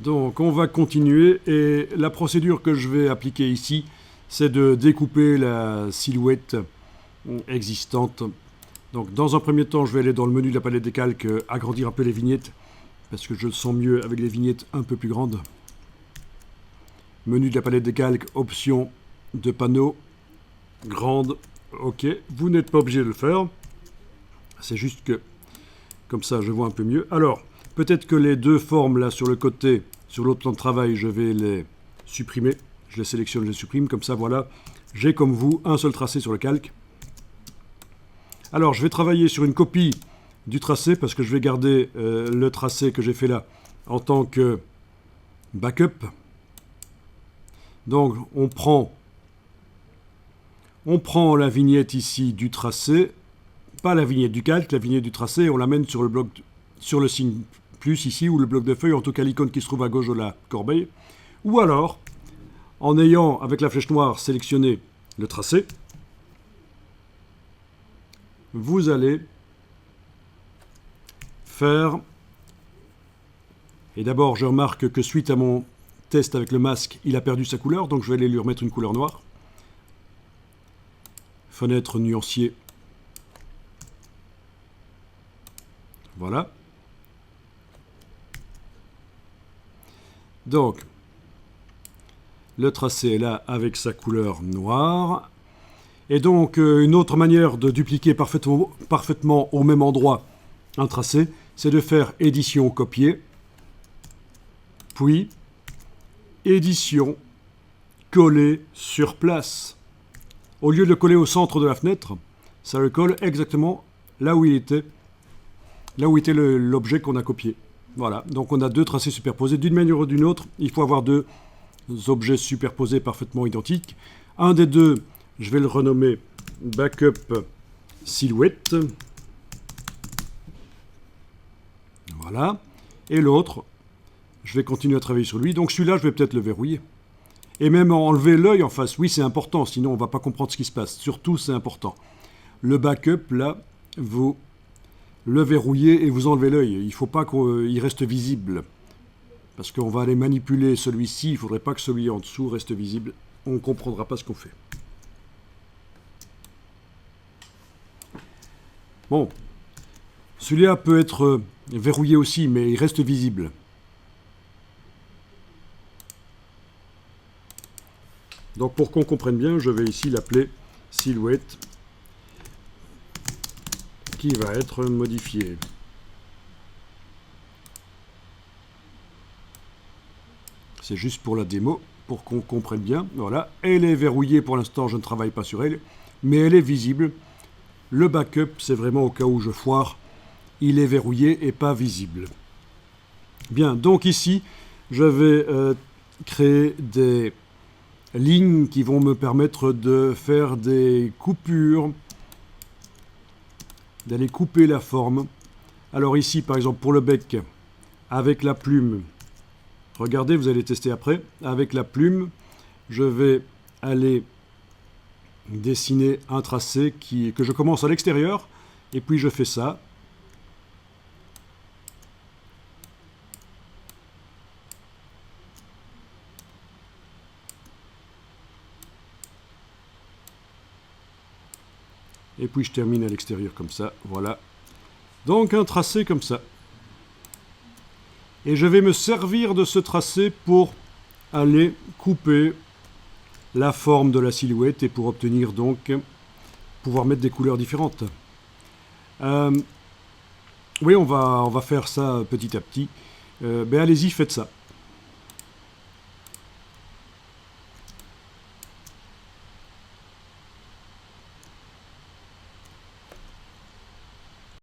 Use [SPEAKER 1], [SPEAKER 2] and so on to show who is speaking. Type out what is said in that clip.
[SPEAKER 1] Donc on va continuer et la procédure que je vais appliquer ici, c'est de découper la silhouette existante. Donc dans un premier temps, je vais aller dans le menu de la palette des calques, agrandir un peu les vignettes, parce que je le sens mieux avec les vignettes un peu plus grandes. Menu de la palette des calques, option de panneau, grande, ok. Vous n'êtes pas obligé de le faire, c'est juste que comme ça je vois un peu mieux. Alors, peut-être que les deux formes là sur le côté, sur l'autre plan de travail, je vais les supprimer. Je les sélectionne, je les supprime, comme ça voilà, j'ai comme vous un seul tracé sur le calque. Alors, je vais travailler sur une copie du tracé, parce que je vais garder le tracé que j'ai fait là en tant que backup. Donc, on prend la vignette ici du tracé, pas la vignette du calque, la vignette du tracé, et on l'amène sur le bloc, sur le signe plus ici, ou le bloc de feuille, en tout cas l'icône qui se trouve à gauche de la corbeille. Ou alors, en ayant, avec la flèche noire, sélectionné le tracé, vous allez faire... Et d'abord, je remarque que suite à mon test avec le masque, il a perdu sa couleur, donc je vais aller lui remettre une couleur noire. Fenêtre nuancier. Voilà. Donc, le tracé est là avec sa couleur noire. Et donc, une autre manière de dupliquer parfaitement au même endroit un tracé, c'est de faire édition copier, puis édition coller sur place. Au lieu de le coller au centre de la fenêtre, ça le colle exactement là où il était, l'objet qu'on a copié. Voilà, donc on a deux tracés superposés. D'une manière ou d'une autre, il faut avoir deux objets superposés parfaitement identiques. Un des deux, je vais le renommer backup silhouette. Voilà. Et l'autre, je vais continuer à travailler sur lui. Donc celui-là, je vais peut-être le verrouiller. Et même enlever l'œil en face. Oui, c'est important, sinon on ne va pas comprendre ce qui se passe. Surtout, c'est important. Le backup, là, vous le verrouillez et vous enlevez l'œil. Il ne faut pas qu'il reste visible. Parce qu'on va aller manipuler celui-ci. Il ne faudrait pas que celui en dessous reste visible. On ne comprendra pas ce qu'on fait. Bon. Celui-là peut être verrouillé aussi, mais il reste visible. Donc pour qu'on comprenne bien, je vais ici l'appeler silhouette qui va être modifiée. C'est juste pour la démo, pour qu'on comprenne bien. Voilà, elle est verrouillée pour l'instant, je ne travaille pas sur elle, mais elle est visible. Le backup, c'est vraiment au cas où je foire, il est verrouillé et pas visible. Bien, donc ici, je vais créer des lignes qui vont me permettre de faire des coupures, d'aller couper la forme. Alors ici, par exemple, pour le bec, avec la plume, regardez, vous allez tester après, avec la plume, je vais aller dessiner un tracé que je commence à l'extérieur, et puis je fais ça. Et puis je termine à l'extérieur comme ça, voilà. Donc un tracé comme ça. Et je vais me servir de ce tracé pour aller couper la forme de la silhouette et pour obtenir donc, pouvoir mettre des couleurs différentes. Oui, on va faire ça petit à petit. Ben allez-y, faites ça.